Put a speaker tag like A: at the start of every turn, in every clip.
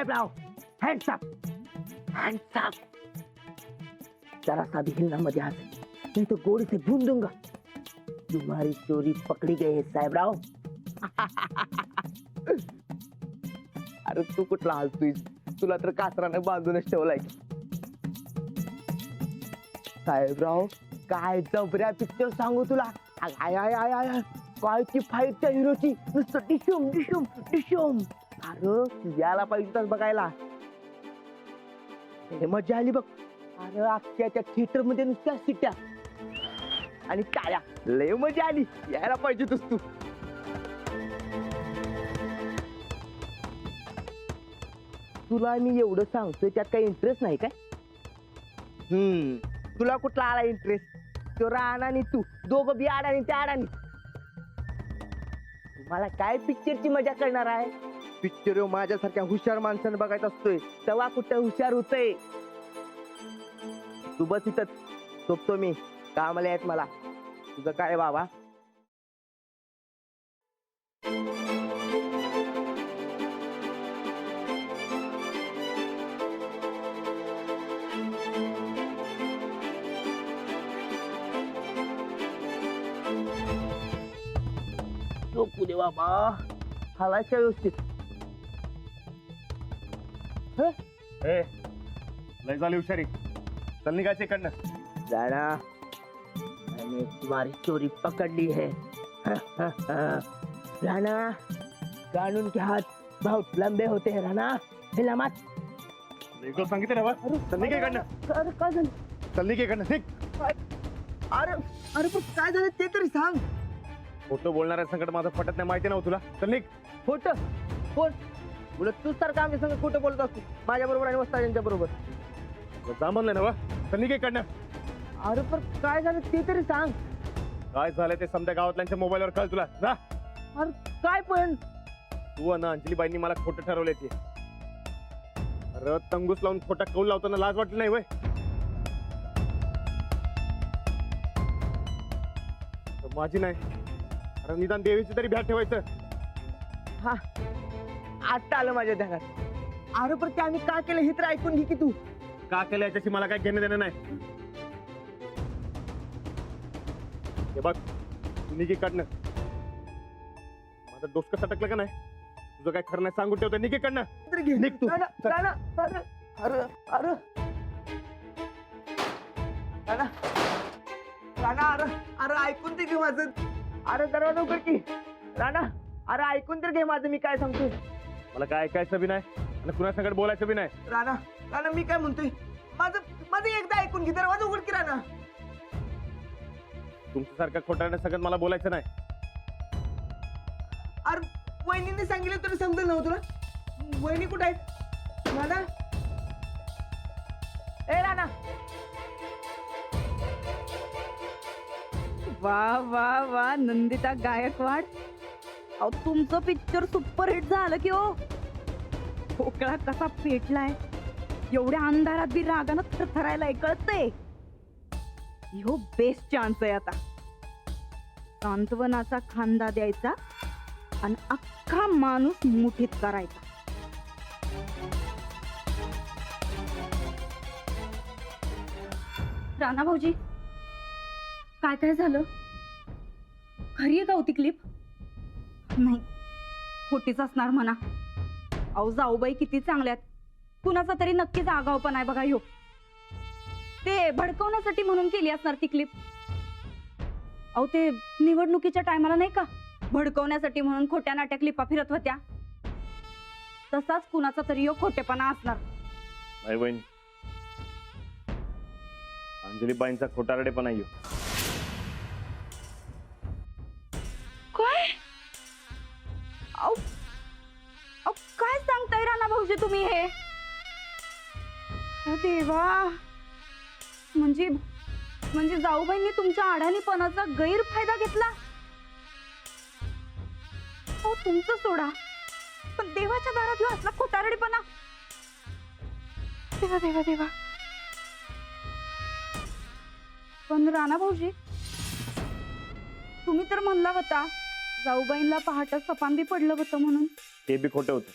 A: Sahebrao, hands up, hands up. जरा सा भी हिलना मत यहाँ से, नहीं तो गोली से भून दूंगा। तुम्हारी चोरी पकड़ी गई है साहेबराव।
B: अरे तू कुठला हसतोयस? तुला तर कासराने बांधूनच ठेवलाय.
A: साहेबराव, काय जबऱ्या पिक्चर सांगू तुला. आय आय आय आय, काय ती फाईट त्या हिरोची, नुसतं डिशूम डिशूम डिशूम. अरे तुझ्याला पाहिजे तर बघायला. लय मजा आली बघ. अरे अख्ख्या त्या थिएटर मध्ये नुसत्या सिट्या आणि टाळ्या. लय मजा आली, यायला पाहिजे तू. तुला मी एवढं सांगतोय, त्यात काही इंटरेस्ट नाही काय? तुला कुठला आला इंटरेस्ट? तो राणा आणि तू दोघं बी अडाणी त्या अडाणी. तुम्हाला काय पिक्चरची मजा करणार आहे? पिक्चर माझ्यासारख्या हुशार माणसाने बघायचा असतोय, तेव्हा कुठं हुशार होतय. तू बस इथंच, झोपतो मी, कामाला आहेत मला. तुझं काय बाबा? झोपू दे बाबा, हालायच्या व्यवस्थित.
C: लय झाली हुशारी. चल निघायचे इकडनं.
A: राणा, मैंने तुम्हारी चोरी पकड़ ली है. राणा, कानून के हाथ बहुत लंबे होते हैं राणा, हिला मत.
C: एकदा सांगितलं ना बा. चल निघ इकडनं.
A: अरे काय झालं?
C: चल निघ इकडनं, निघ.
A: अरे अरे पण काय झालं ते तरी सांग.
C: खोटं बोलणाऱ्या संकट माझं पटत नाही, माहिती नव्हतं तुला. चल निघ.
A: खोटं? कोण? बोलत तू सारखं आमच्या संग खोटं बोलत असतो, माझ्या बरोबर आणि वस्ताद बरोबर.
C: जा म्हणलं ना बा. चल निघ इकडनं.
A: अरे पण काय झालं ते तरी सांग.
C: काय झालं ते समजा गावातल्यांच्या मोबाईलवर कळ तुला. जा.
A: अरे काय पण?
C: तू आणि अंजलीबाईंनी मला खोटं ठरवलंय ते. अरे तंगूस लावून खोटा कौल लावताना लाज वाटली नाही वय? माझी नाही, अरे निदान देवीची तरी भ्याट ठेवायचं.
A: हा, आता आलं माझ्या ध्यानात. अरे पण ते आम्ही का केलं हे तर ऐकून घे की तू.
C: का केलं याच्याशी मला काय घेणं देणं नाही. हे बघ, तू निघी काढणं. माझं डोसकं सटकलं का नाही? तुझं काय खरं नाही सांगून ठेवतं. निघी काढणं. निघ तू.
A: राणा, राणा, राणा. अरे अरे राणा, राणा, अरे अरे ऐकून तर घे माझं. अरे दरवाजा उघड की. राणा, अरे ऐकून तर घे माझं, मी काय सांगतोय.
C: मला काय ऐकायचं बी नाही आणि कुणासंगत बोलायचं बी नाही.
A: राणा, राणा, मी काय म्हणतोय, माझं माझं एकदा ऐकून घे. दरवाजा उघड की राणा.
C: तुमच्यासारख्या खोटारड्या सगळं मला बोलायचं नाही.
A: अरे वहिनीने सांगितलं तरी समजलं नव्हतं तुला. वहिनी कुठं आहेत? राणा, ए राणा.
D: वा वा वा, नंदिता गायकवाड. अहो तुमचं पिक्चर सुपरहिट झालं की हो. खोकला कसा पेटलाय, एवढ्या अंधारात बी रागानं थरथरायला कळतंय. हो बेस्ट चान्स आहे आता. सांत्वनाचा खांदा द्यायचा आणि अख्खा माणूस मुठीत करायचा. राणा भाऊजी, काय काय झालं? खरी आहे का होती क्लिप? नाही, खोटीच असणार म्हणा. अहो जाऊबाई किती चांगल्यात, कुणाचा तरी नक्कीच आगावपणा आहे बघा ह्यो. ते भडकवण्यासाठी म्हणून केली असणार ती क्लिप. अहो ते निवडणुकीच्या टायमाला नाही का, भडकवण्यासाठी म्हणून खोट्या नाट्या क्लिपा फिरत होत्या, तसाच कुणाचा तरी ह्यो खोटेपणा असणार.
C: नाही बहीण, अंजलीबाईंचा खोटारडेपणा येऊ.
D: काय? अहो काय सांगताय राणा भाऊजी तुम्ही हे? देवा, म्हणजे जाऊबाईंनी तुमच्या अडाणीपणाचा गैरफायदा घेतला. अहो तुमचं सोडा, पण देवाच्या दारात येऊ असला खोटारडेपणा. देवा देवा देवा. पण राणा भाऊजी, तुम्ही तर म्हणला होता जाऊबाईंना पहाटे सपान बी पडलं होतं म्हणून.
C: ते बी खोटं होतं.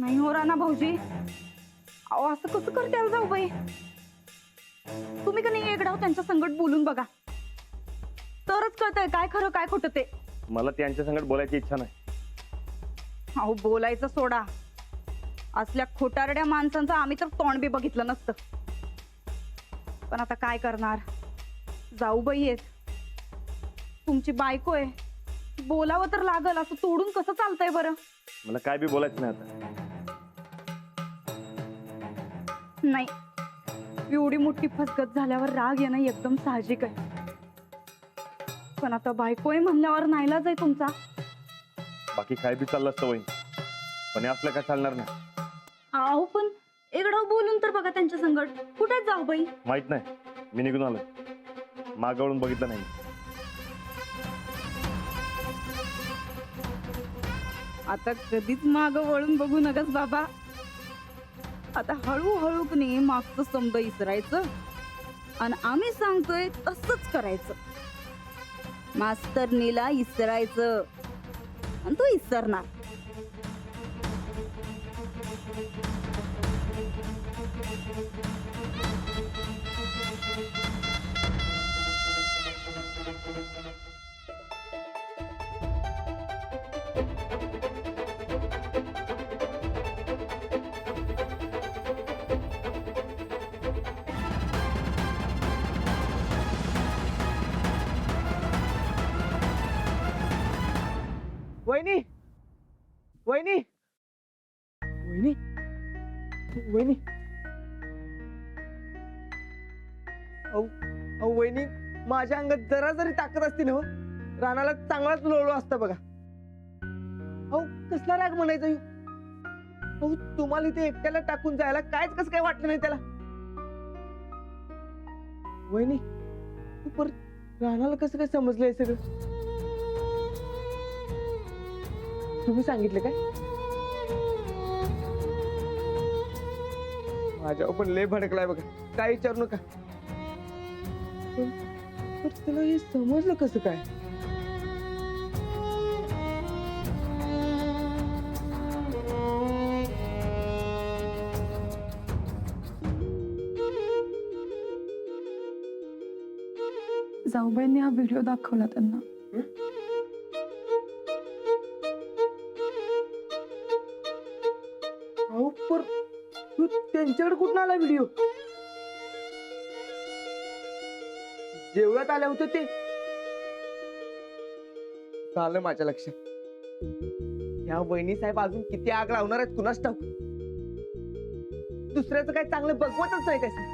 D: नाही हो राणा भाऊजी, अहो असं कसं करते जाऊबाई? तुम्ही का नाही एकडाव त्यांच्या संगत बोलून बघा, तरच कळतंय काय खरं काय खोटं ते.
C: मला त्यांच्या संगत बोलायची इच्छा नाही.
D: अहो बोलायचं सोडा, असल्या खोटारड्या माणसांचं आम्ही तर तोंड बी बघितलं नसतं. पण आता काय करणार, जाऊबाई आहेत, तुमची बायको आहे, बोलावं तर लागल. असं तोडून कसं चालतंय बरं?
C: मला काय बी बोलायचं नाही आता.
D: नाही, एवढी मोठी फसगत झाल्यावर राग येणं एकदम साहजिक आहे. पण आता बायको आहे म्हणल्यावर नाईलाज आहे तुमचा.
C: बाकी काय बी चाललं असतं वहिनी, पण हे असलं काय चालणार नाही.
D: अहो पण एकडाव बोलून तर बघा त्यांच्या संगत. कुठे जाऊ बाई?
C: माहित नाही, मी निघून आलो, मागावळून बघितलं नाही.
D: आता कधीच माग वळून बघू नकस बाबा. आता हळूहळू कनी मागचं समज इसरायचं आणि आम्ही सांगतोय तसंच करायचं. मास्तरनीला इसरायचं आणि तो इसरणार.
A: वहिनी वहिनी वहिनी वहिनी अहो वहिनी, माझ्या अंगात जरा जरी ताकद असती ना हो, रानाला चांगलाच लोळलो असता बघा. अहो कसला राग म्हणायचा ह्यो? अहो तुम्हाला इथे एकट्याला टाकून जायला कायच कसं काय वाटलं नाही त्याला? वहिनी परत रानाला कसं काय समजलंय सगळं? तुम्ही सांगितलं काय? माझ्यावर पण लय भडकलाय बघा, काय विचारू नका. पण त्याला हे समजलं कसं काय?
E: जाऊबाईंनी हा व्हिडिओ दाखवला त्यांना.
A: अहो पर त्यांच्याकडे कुठून आला व्हिडिओ? जेवढ्यात आल्या होतं ते झालं माझ्या लक्षात. ह्या वहिनी साहेब अजून किती आग लावणार आहेत कुणास ठाऊक. दुसऱ्याचं काय चांगलं बघवतच नाही त्याचं.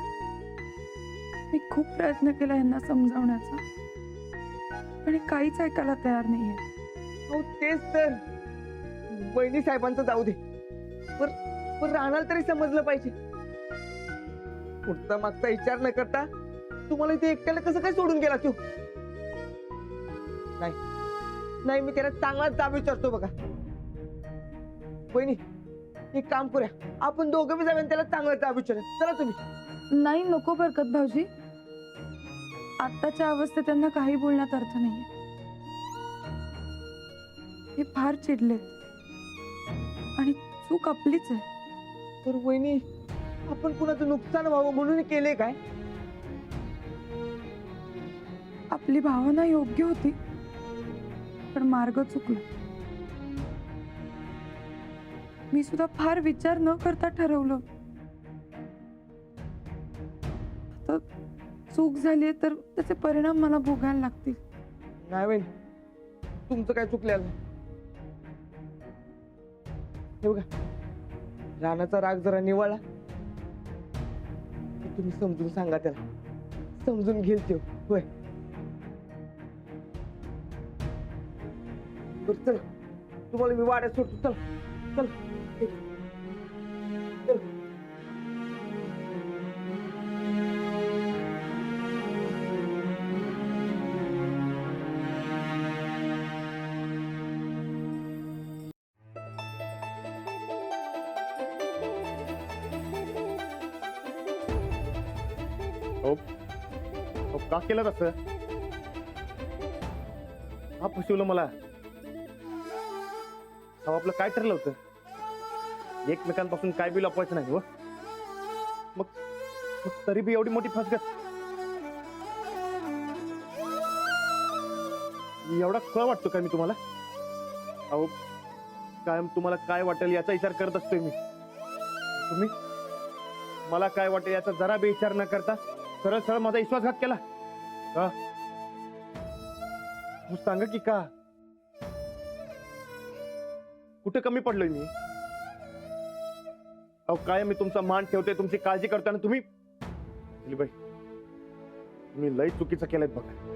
E: मी खूप प्रयत्न केला यांना समजावण्याचा, पण हे काहीच ऐकायला तयार नाहीये.
A: अहो तेच तर, वहिनी साहेबांचं जाऊ दे, पण राहणार तरी समजलं पाहिजे. पुढचा मागचा विचार न करता तुम्हाला इथे एकट्याला कसं काय सोडून गेला तू? नाही नाही, मी त्याला चांगलाच जाब विचारतो बघा. वहिनी एक काम करूया, आपण दोघं बी जाऊया त्याला चांगला जाब विचारूया. चला तुम्ही.
E: नाही, नको बरकत भाऊजी, आताच्या अवस्थेत त्यांना काही बोलण्यात अर्थ नाहीये. हे फार चिडलेत आणि चूक आपलीच आहे.
A: तर वहिनी आपण कुणाचं नुकसान व्हावं म्हणून केले काय?
E: आपली भावना योग्य होती, पण मार्ग चुकला. मी सुद्धा फार विचार न करता ठरवलं. आता चूक झाली तर त्याचे परिणाम मला भोगायला लागतील.
A: नाही वहिनी, तुमचं काय चुकलेलं नाही. हे बघा, रानाचा राग जरा निवाळा, तुम्ही समजून सांगा त्याला, समजून घेईल तो. होय बरं चल, तुम्हाला मी वाड्यात सोडतो. चल चल चल.
C: का केलं तसं? हा फसवलं मला. अहो आपलं काय ठरलं होतं? एकमेकांपासून काय बी लपवायचं नाही हो. मग मग तरी बी एवढी मोठी फसगत. एवढा खळ वाटतो काय मी तुम्हाला? अहो कायम तुम्हाला काय वाटेल याचा विचार करत असतोय मी. तुम्ही मला काय वाटेल याचा जरा बी विचार न करता सरळ सरळ माझा विश्वासघात केला का? मग सांगा की का? कुठे कमी पडलोय मी? अहो काय मी तुमचा मान ठेवतोय, तुमची काळजी करतोय आणि तुम्ही बाई मी लय चुकीचं केलंय बघा.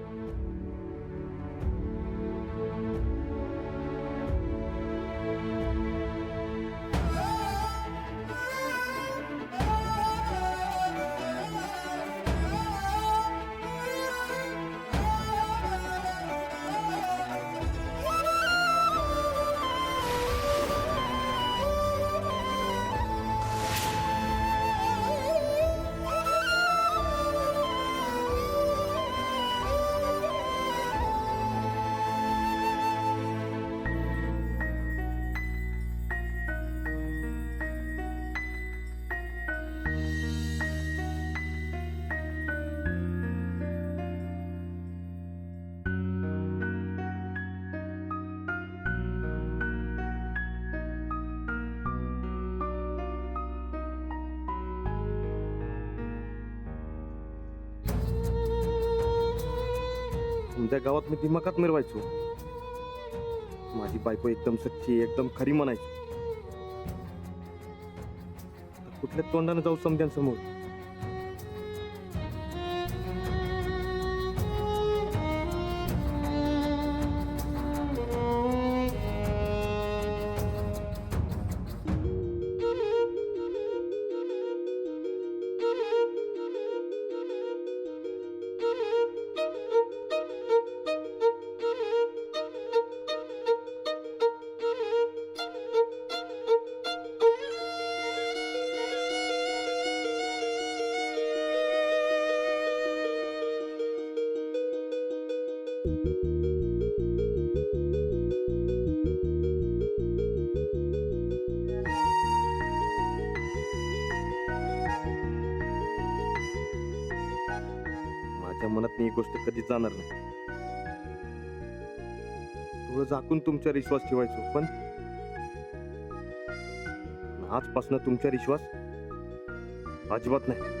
C: तुमच्या गावात मी दिमाखात मिरवायचो. माझी बायको एकदम सच्ची, एकदम खरी म्हणायची. आता कुठल्या तोंडाने जाऊ समध्यांसमोर? माझ्या मनात ही गोष्ट कधीच जाणार नाही. डोळं झाकून तुमच्यावर विश्वास ठेवायचो, पण आजपासून तुमच्यावर विश्वास अजिबात नाही.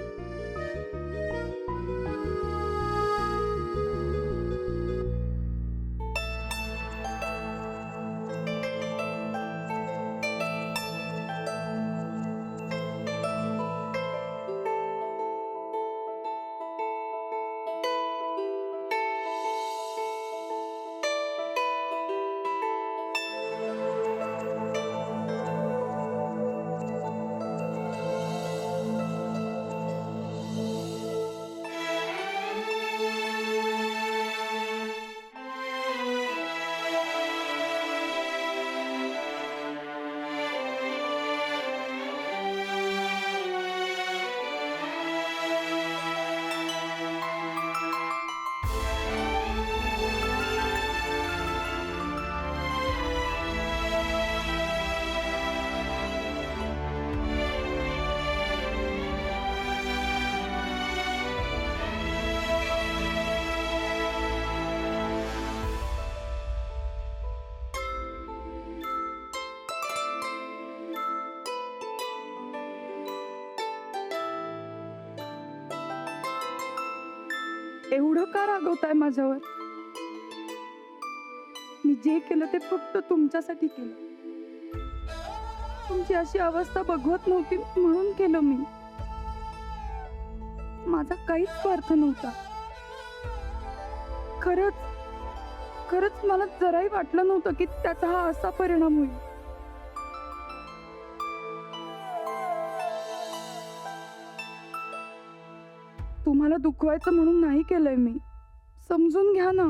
E: एवढं का रागवताय माझ्यावर? मी जे केलं ते फक्त तुमच्यासाठी केलं. तुमची अशी अवस्था बघवत नव्हती म्हणून केलं मी. माझा काहीच स्वार्थ नव्हता. खरंच मला जराही वाटलं नव्हतं की त्याचा हा असा परिणाम होईल. तुम्हाला दुखवायचं म्हणून नाही केलंय मी. समजून घ्या ना.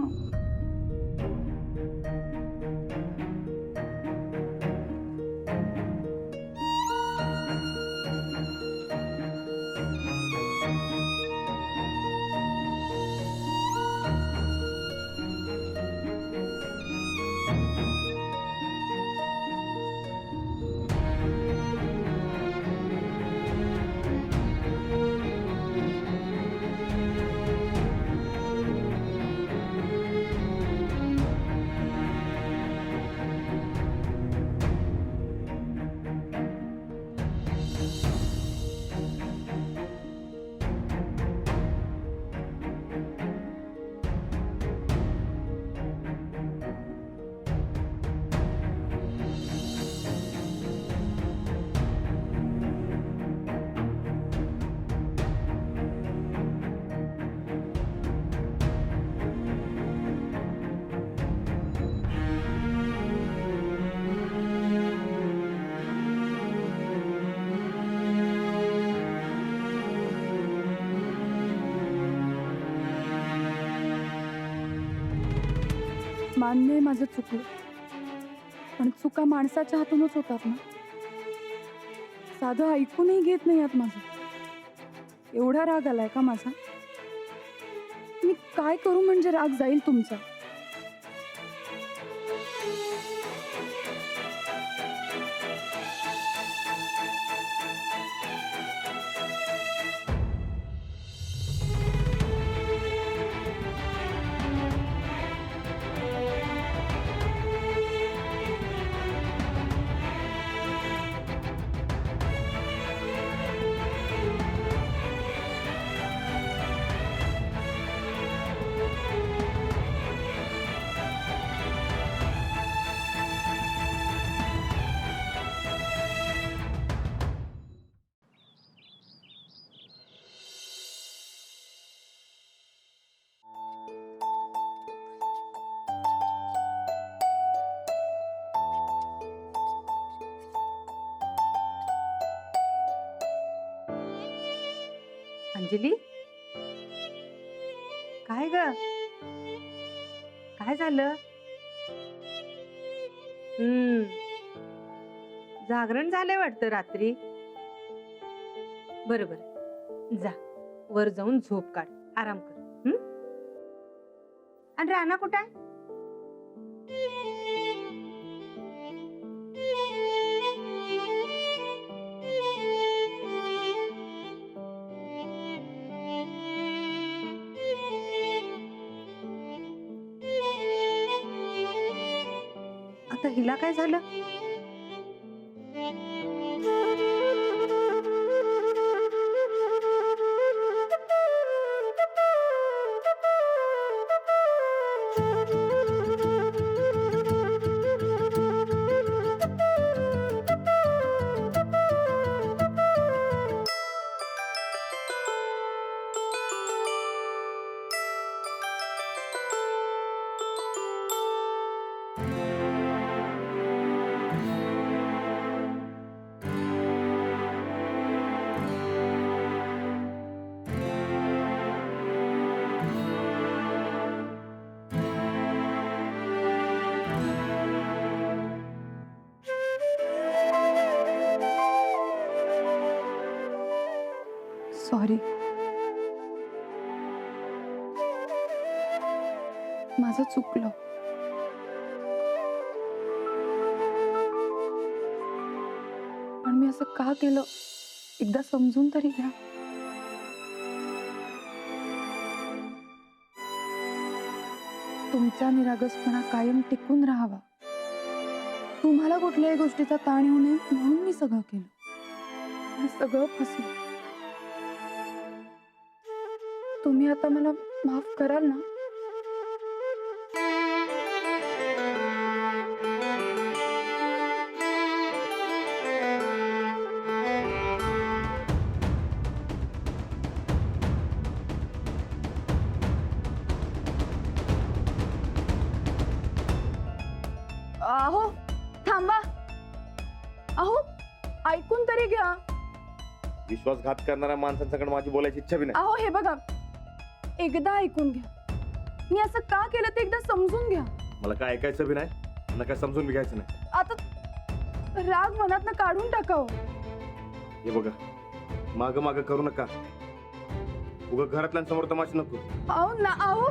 E: मान्य आहे माझं चुकलं, पण चुका माणसाच्या हातूनच होतात ना. साधं ऐकूनही घेत नाही आत माझं. एवढा राग आलाय का माझा? मी काय करू म्हणजे राग जाईल तुमचा?
F: अंजली, काय ग? काय झालं? जागरण झालंय वाटतं रात्री. बरोबर, जा वर जाऊन झोप काढ, आराम कर. आणि राणा कुठं आहे? आता हिला काय झालं?
E: सॉरी, माझं चुकलं. पण मी असं का केलं एकदा समजून तरी घ्या. तुमचा निरागसपणा कायम टिकून राहावा, तुम्हाला कुठल्याही गोष्टीचा ताण येऊ नये म्हणून मी सगळं केलं. आणि सगळं फसलं. तुम्ही आता मला माफ कराल ना? अहो थांबा, अहो ऐकून तरी घ्या.
C: विश्वासघात करणाऱ्या माणसांच्याकडे माझी बोलायची इच्छा बी नाही.
E: अहो हे बघा, एकदा ऐकून घ्या. मी असं का केलं ते एकदा समजून घ्या.
C: मला काय ऐकायचं बी नाही, मला काय समजून बी घ्यायचं नाही.
E: आता राग मनातनं काढून टाकाव.
C: हे बघा, माग माग करू नका. उगा घरातल्यांसमोर तमाशा नको.
E: अहो ना, अहो